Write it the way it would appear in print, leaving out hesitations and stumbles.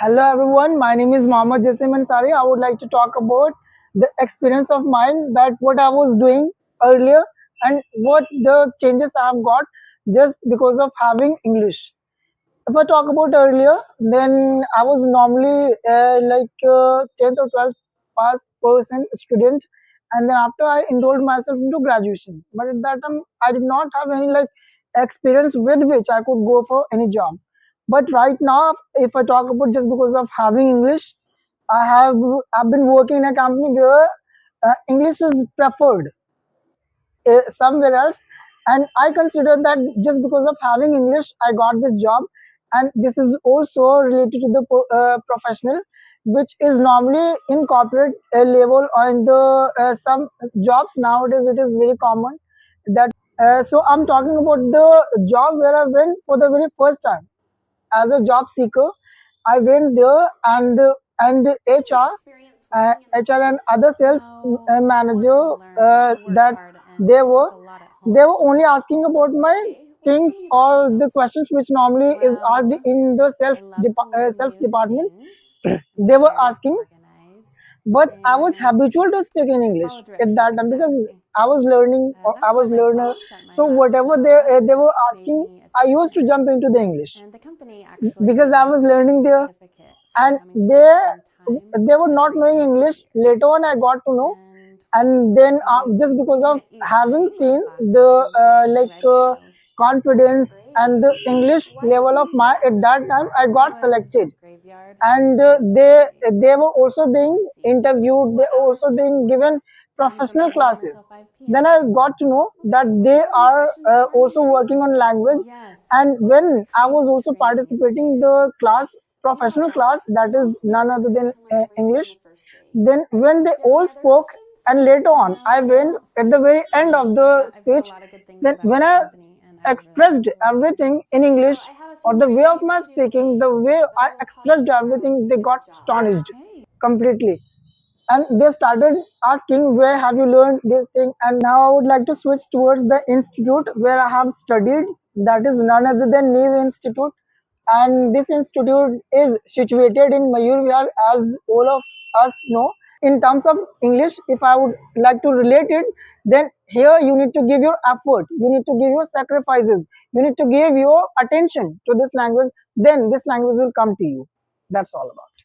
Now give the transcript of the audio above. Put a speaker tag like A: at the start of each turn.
A: Hello everyone, my name is Mohammad Jasim Ansari. I would like to talk about the experience of mine that what I was doing earlier and what the changes I have got just because of having English. If I talk about earlier, then I was normally 10th or 12th pass person student, and then after I enrolled myself into graduation. But at that time, I did not have any experience with which I could go for any job. But right now, if I talk about just because of having English, I've been working in a company where English is preferred somewhere else, and I consider that just because of having English I got this job. And this is also related to the professional, which is normally in corporate level or in the some jobs nowadays it is very common that so I'm talking about the job where I went for the very first time as a job seeker. I went there, and HR and other sales manager that they were they were only asking about my things or the questions which normally is asked in the sales department. They were asking, but I was habitual to speak in English at that time because I was learning or I was learner. So whatever they were asking, I used to jump into the English because I was learning there, and they were not knowing English. Later on, I got to know, and then just because of having seen the confidence and the English level of my at that time, I got selected, and they were also being interviewed. They were also being given professional classes. Then I got to know that they are also working on language, and when I was also participating the class professional class, that is none other than English. Then when they all spoke, and later on I went at the very end of the speech, then when I expressed everything in English, or the way of my speaking, the way I expressed everything, they got astonished completely. And they started asking, where have you learned this thing? And now I would like to switch towards the institute where I have studied. That is none other than NIEV Institute. And this institute is situated in Mayur Vihar, as all of us know. In terms of English, if I would like to relate it, then here you need to give your effort, you need to give your sacrifices, you need to give your attention to this language, then this language will come to you. That's all about it.